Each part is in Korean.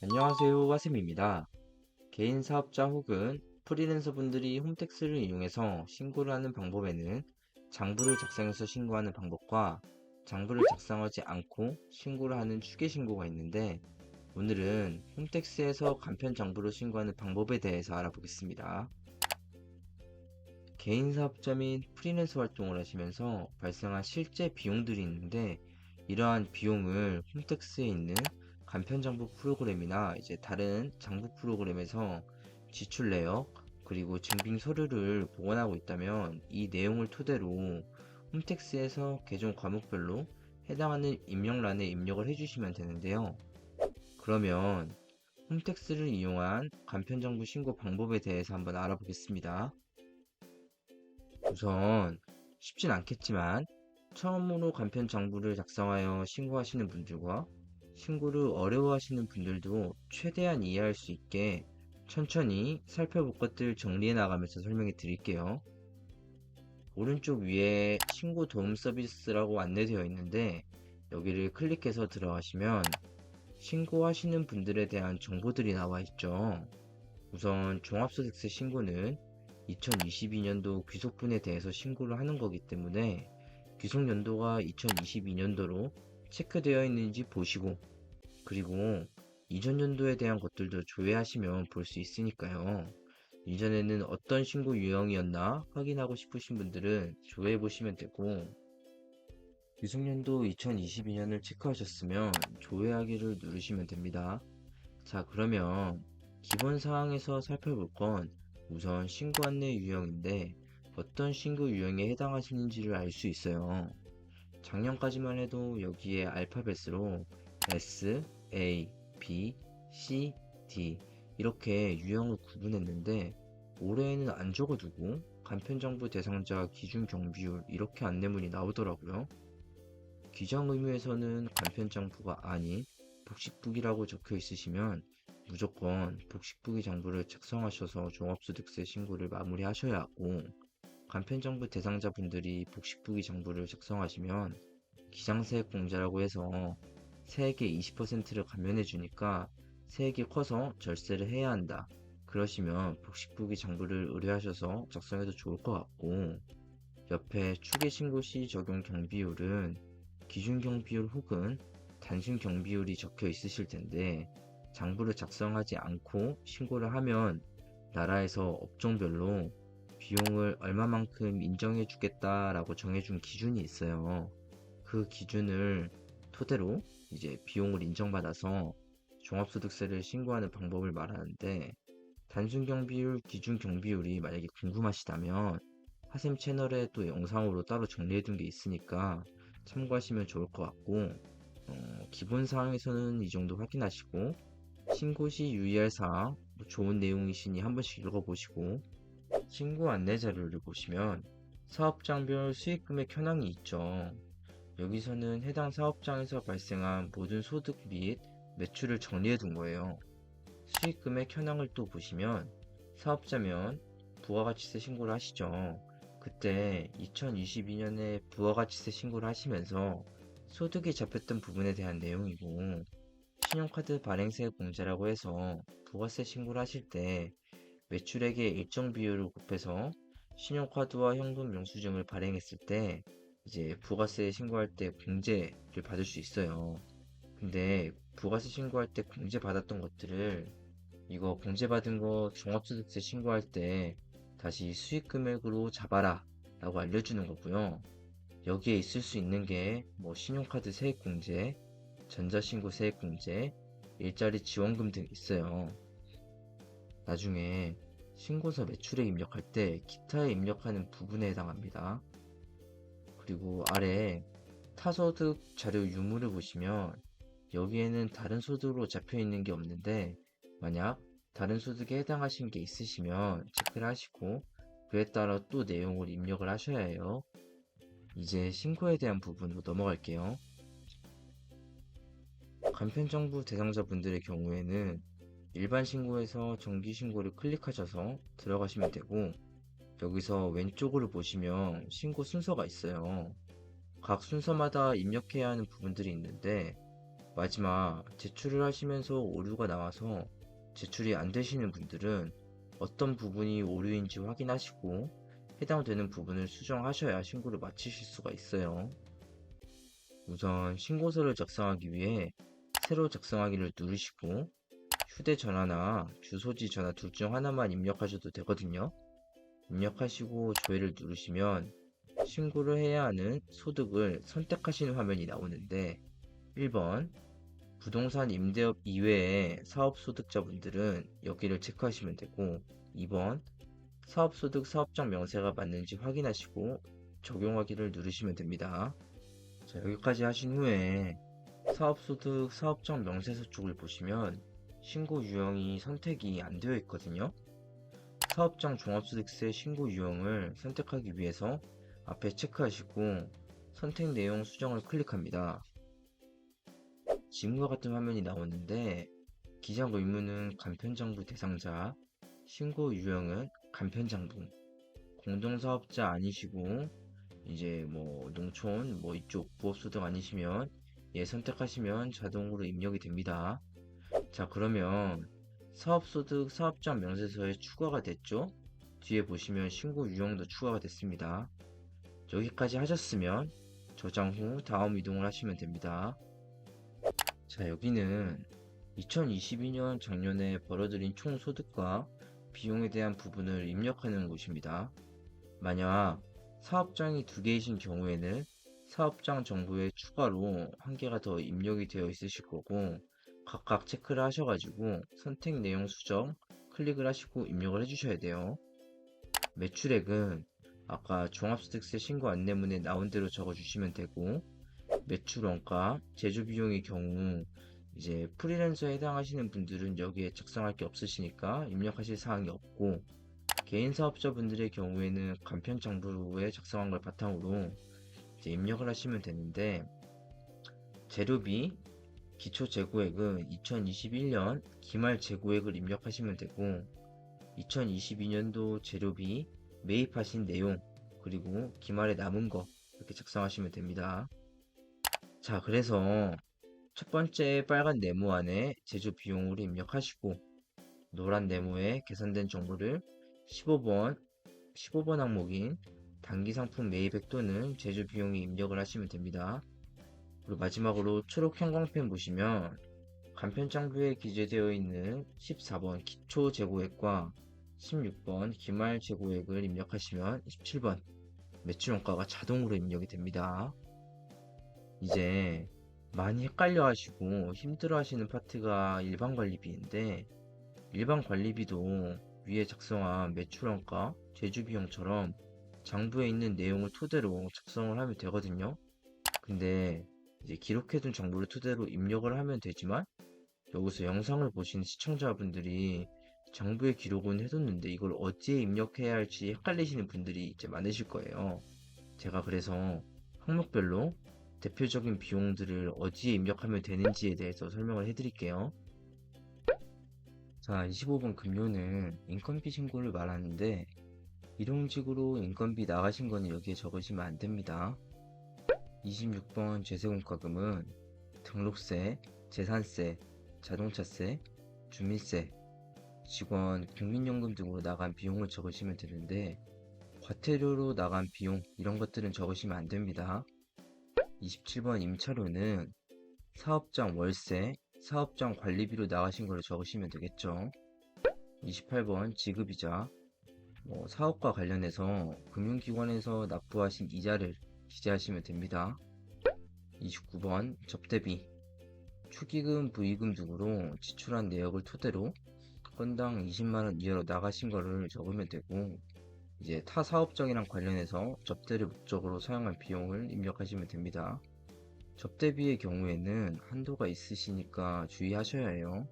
안녕하세요, 와쌤입니다. 개인 사업자 혹은 프리랜서 분들이 홈택스를 이용해서 신고를 하는 방법에는 장부를 작성해서 신고하는 방법과 장부를 작성하지 않고 신고를 하는 추계 신고가 있는데, 오늘은 홈택스에서 간편 장부로 신고하는 방법에 대해서 알아보겠습니다. 개인 사업자 및 프리랜서 활동을 하시면서 발생한 실제 비용들이 있는데, 이러한 비용을 홈택스에 있는 간편 장부 프로그램이나 다른 장부 프로그램에서 지출 내역 그리고 증빙 서류를 보관하고 있다면, 이 내용을 토대로 홈택스에서 계정 과목별로 해당하는 입력란에 입력을 해주시면 되는데요. 그러면 홈택스를 이용한 간편 장부 신고 방법에 대해서 한번 알아보겠습니다. 우선 쉽진 않겠지만, 처음으로 간편 장부를 작성하여 신고하시는 분들과 신고를 어려워하시는 분들도 최대한 이해할 수 있게 천천히 살펴볼 것들 정리해 나가면서 설명해 드릴게요. 오른쪽 위에 신고 도움 서비스라고 안내되어 있는데, 여기를 클릭해서 들어가시면 신고하시는 분들에 대한 정보들이 나와 있죠. 우선 종합소득세 신고는 2022년도 귀속분에 대해서 신고를 하는 거기 때문에 귀속연도가 2022년도로 체크되어 있는지 보시고, 그리고 이전 연도에 대한 것들도 조회하시면 볼 수 있으니까요. 이전에는 어떤 신고 유형이었나 확인하고 싶으신 분들은 조회해 보시면 되고, 귀속연도 2022년을 체크하셨으면 조회하기를 누르시면 됩니다. 자, 그러면 기본 사항에서 살펴볼 건 우선 신고 안내 유형인데, 어떤 신고 유형에 해당하시는지를 알 수 있어요. 작년까지만 해도 여기에 알파벳으로 S, A, B, C, D 이렇게 유형을 구분했는데, 올해에는 안 적어두고 간편정부 대상자 기준 경비율 이렇게 안내문이 나오더라고요. 기장 의무에서는 간편장부가 아닌 복식부기라고 적혀 있으시면 무조건 복식부기 장부를 작성하셔서 종합소득세 신고를 마무리하셔야 하고, 간편정부 대상자분들이 복식부기 장부를 작성하시면 기장세액 공제라고 해서 세액의 20%를 감면해 주니까 세액이 커서 절세를 해야 한다, 그러시면 복식부기 장부를 의뢰하셔서 작성해도 좋을 것 같고, 옆에 추계신고 시 적용 경비율은 기준 경비율 혹은 단순 경비율이 적혀 있으실 텐데, 장부를 작성하지 않고 신고를 하면 나라에서 업종별로 비용을 얼마만큼 인정해 주겠다라고 정해준 기준이 있어요. 그 기준을 토대로 비용을 인정받아서 종합소득세를 신고하는 방법을 말하는데, 단순 경비율, 기준 경비율이 만약에 궁금하시다면 하샘 채널에 또 영상으로 따로 정리해 둔 게 있으니까 참고하시면 좋을 것 같고, 기본 사항에서는 이 정도 확인하시고, 신고 시 유의할 사항, 좋은 내용이시니 한 번씩 읽어보시고, 신고 안내 자료를 보시면 사업장별 수익금액 현황이 있죠. 여기서는 해당 사업장에서 발생한 모든 소득 및 매출을 정리해 둔 거예요. 수익금액 현황을 또 보시면 사업자면 부가가치세 신고를 하시죠. 그때 2022년에 부가가치세 신고를 하시면서 소득이 잡혔던 부분에 대한 내용이고, 신용카드 발행세 공제라고 해서 부가세 신고를 하실 때 매출액의 일정 비율을 곱해서 신용카드와 현금 영수증을 발행했을 때 부가세 신고할 때 공제를 받을 수 있어요. 근데 부가세 신고할 때 공제 받았던 것들을 이거 공제받은 거 종합소득세 신고할 때 다시 수익 금액으로 잡아라 라고 알려주는 거고요. 여기에 있을 수 있는 게 신용카드 세액공제, 전자신고 세액공제, 일자리 지원금 등 있어요. 나중에 신고서 매출에 입력할 때 기타에 입력하는 부분에 해당합니다. 그리고 아래 타소득 자료 유무를 보시면 여기에는 다른 소득으로 잡혀 있는 게 없는데, 만약 다른 소득에 해당하신 게 있으시면 체크를 하시고 그에 따라 또 내용을 입력을 하셔야 해요. 이제 신고에 대한 부분으로 넘어갈게요. 간편정부 대상자분들의 경우에는 일반 신고에서 정기 신고를 클릭하셔서 들어가시면 되고, 여기서 왼쪽으로 보시면 신고 순서가 있어요. 각 순서마다 입력해야 하는 부분들이 있는데, 마지막 제출을 하시면서 오류가 나와서 제출이 안 되시는 분들은 어떤 부분이 오류인지 확인하시고 해당되는 부분을 수정하셔야 신고를 마치실 수가 있어요. 우선 신고서를 작성하기 위해 새로 작성하기를 누르시고 휴대전화나 주소지 전화 둘 중 하나만 입력하셔도 되거든요. 입력하시고 조회를 누르시면 신고를 해야 하는 소득을 선택하시는 화면이 나오는데 1번 부동산 임대업 이외의 사업소득자분들은 여기를 체크하시면 되고 2번 사업소득 사업장 명세가 맞는지 확인하시고 적용하기를 누르시면 됩니다. 자, 여기까지 하신 후에 사업소득 사업장 명세서 쪽을 보시면 신고 유형이 선택이 안 되어 있거든요. 사업장 종합소득세 신고 유형을 선택하기 위해서 앞에 체크하시고 선택 내용 수정을 클릭합니다. 지금과 같은 화면이 나오는데 기장 의무는 간편장부 대상자, 신고 유형은 간편장부, 공동사업자 아니시고 이제 뭐 농촌 뭐 이쪽 부업소득 아니시면 얘 선택하시면 자동으로 입력이 됩니다. 자, 그러면 사업소득 사업장 명세서에 추가가 됐죠? 뒤에 보시면 신고 유형도 추가가 됐습니다. 여기까지 하셨으면 저장 후 다음 이동을 하시면 됩니다. 자, 여기는 2022년 작년에 벌어들인 총 소득과 비용에 대한 부분을 입력하는 곳입니다. 만약 사업장이 두 개이신 경우에는 사업장 정보에 추가로 한 개가 더 입력이 되어 있으실 거고 각각 체크를 하셔가지고 선택 내용 수정 클릭을 하시고 입력을 해주셔야 돼요. 매출액은 아까 종합소득세 신고 안내문에 나온 대로 적어주시면 되고 매출 원가, 제조 비용의 경우 이제 프리랜서에 해당하시는 분들은 여기에 작성할 게 없으시니까 입력하실 사항이 없고 개인 사업자분들의 경우에는 간편 정보에 작성한 걸 바탕으로 이제 입력을 하시면 되는데 재료비, 기초 재고액은 2021년 기말 재고액을 입력하시면 되고 2022년도 재료비, 매입하신 내용, 그리고 기말에 남은 거 이렇게 작성하시면 됩니다. 자, 그래서 첫 번째 빨간 네모 안에 제조 비용으로 입력하시고 노란 네모에 계산된 정보를 15번 항목인 단기 상품 매입액 또는 제조 비용에 입력을 하시면 됩니다. 그리고 마지막으로 초록 형광펜 보시면 간편장부에 기재되어 있는 14번 기초 재고액과 16번 기말 재고액을 입력하시면 17번 매출원가가 자동으로 입력이 됩니다. 이제 많이 헷갈려 하시고 힘들어 하시는 파트가 일반 관리비인데 일반 관리비도 위에 작성한 매출원가, 제주비용처럼 장부에 있는 내용을 토대로 작성을 하면 되거든요. 근데 이제 기록해둔 정보를 토대로 입력을 하면 되지만 여기서 영상을 보신 시청자분들이 장부에 기록은 해뒀는데 이걸 어디에 입력해야 할지 헷갈리시는 분들이 이제 많으실 거예요. 제가 그래서 항목별로 대표적인 비용들을 어디에 입력하면 되는지에 대해서 설명을 해드릴게요. 자, 25번 금요는 인건비 신고를 말하는데 일용직으로 인건비 나가신 거는 여기에 적으시면 안 됩니다. 26번 재세공과금은 등록세, 재산세, 자동차세, 주민세, 직원 국민연금 등으로 나간 비용을 적으시면 되는데 과태료로 나간 비용 이런 것들은 적으시면 안 됩니다. 27번 임차료는 사업장 월세, 사업장 관리비로 나가신 걸 적으시면 되겠죠. 28번 지급이자 사업과 관련해서 금융기관에서 납부하신 이자를 기재하시면 됩니다. 29번 접대비, 축의금, 부의금 등으로 지출한 내역을 토대로 건당 20만원 이하로 나가신 거를 적으면 되고 이제 타 사업장이랑 관련해서 접대를 목적으로 사용한 비용을 입력하시면 됩니다. 접대비의 경우에는 한도가 있으시니까 주의하셔야 해요.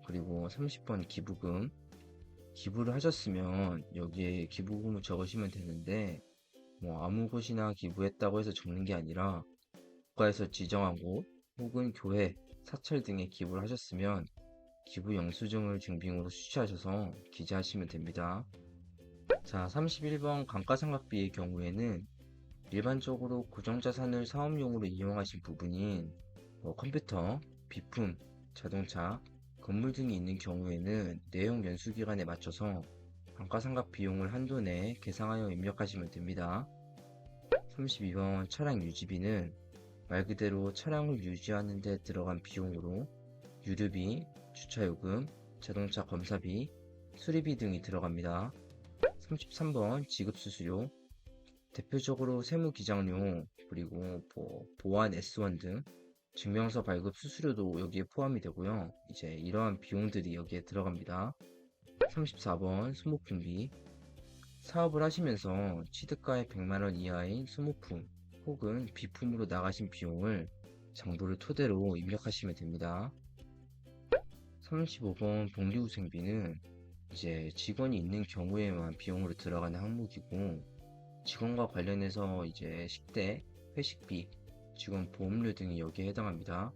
그리고 30번 기부금, 기부를 하셨으면 여기에 기부금을 적으시면 되는데 뭐 아무 곳이나 기부했다고 해서 적는 게 아니라 국가에서 지정한 곳 혹은 교회, 사찰 등에 기부를 하셨으면 기부 영수증을 증빙으로 수취하셔서 기재하시면 됩니다. 자, 31번 감가상각비의 경우에는 일반적으로 고정자산을 사업용으로 이용하신 부분인 컴퓨터, 비품, 자동차, 건물 등이 있는 경우에는 내용 연수 기간에 맞춰서 감가상각 비용을 한도 내에 계상하여 입력하시면 됩니다. 32번 차량 유지비는 말 그대로 차량을 유지하는 데 들어간 비용으로 유류비, 주차요금, 자동차 검사비, 수리비 등이 들어갑니다. 33번 지급수수료, 대표적으로 세무기장료, 그리고 보안 S1 등 증명서 발급 수수료도 여기에 포함이 되고요. 이제 이러한 비용들이 여기에 들어갑니다. 34번 소모품비, 사업을 하시면서 취득가액 100만원 이하인 소모품 혹은 비품으로 나가신 비용을 정보를 토대로 입력하시면 됩니다. 35번 복리후생비는 이제 직원이 있는 경우에만 비용으로 들어가는 항목이고, 직원과 관련해서 이제 식대, 회식비, 직원 보험료 등이 여기에 해당합니다.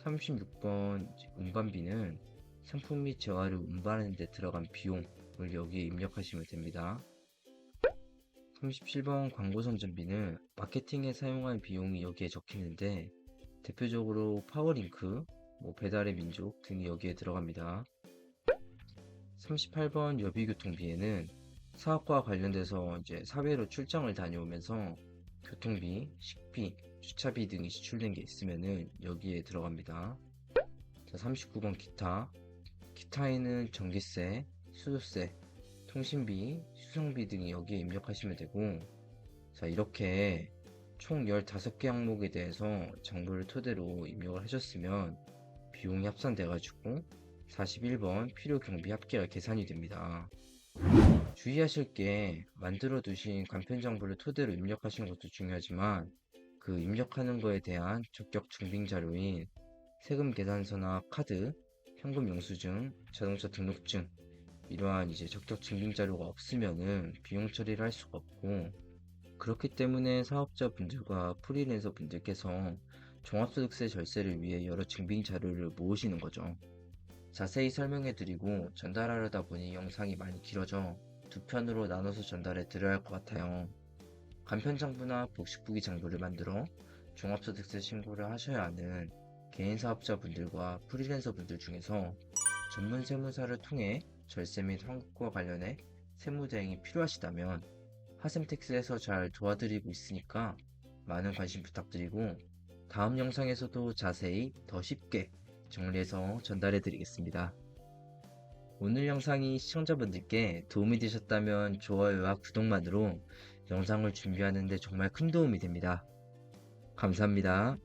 36번 운반비는 상품 및 재화를 운반하는 데 들어간 비용을 여기에 입력하시면 됩니다. 37번 광고 선전비는 마케팅에 사용한 비용이 여기에 적히는데, 대표적으로 파워링크, 배달의 민족 등이 여기에 들어갑니다. 38번 여비교통비에는 사업과 관련돼서 이제 사회로 출장을 다녀오면서 교통비, 식비, 주차비 등이 지출된 게 있으면은 여기에 들어갑니다. 자, 39번 기타. 기타에는 전기세, 수도세, 통신비, 수송비 등이 여기에 입력하시면 되고, 자, 이렇게 총 15개 항목에 대해서 정보를 토대로 입력을 하셨으면 비용이 합산돼가지고 41번 필요 경비 합계가 계산이 됩니다. 주의하실 게 만들어 두신 간편 정보를 토대로 입력하시는 것도 중요하지만 그 입력하는 거에 대한 적격 증빙 자료인 세금 계산서나 카드, 현금 영수증, 자동차 등록증 이러한 이제 적격 증빙 자료가 없으면은 비용 처리를 할 수가 없고, 그렇기 때문에 사업자 분들과 프리랜서 분들께서 종합소득세 절세를 위해 여러 증빙 자료를 모으시는 거죠. 자세히 설명해 드리고 전달하려다 보니 영상이 많이 길어져 두 편으로 나눠서 전달해 드려야 할 것 같아요. 간편장부나 복식부기 장부를 만들어 종합소득세 신고를 하셔야 하는 개인 사업자분들과 프리랜서 분들 중에서 전문 세무사를 통해 절세 및 환급과 관련해 세무 대행이 필요하시다면 하셈텍스에서 잘 도와드리고 있으니까 많은 관심 부탁드리고, 다음 영상에서도 자세히 더 쉽게 정리해서 전달해 드리겠습니다. 오늘 영상이 시청자분들께 도움이 되셨다면 좋아요와 구독만으로 영상을 준비하는 데 정말 큰 도움이 됩니다. 감사합니다.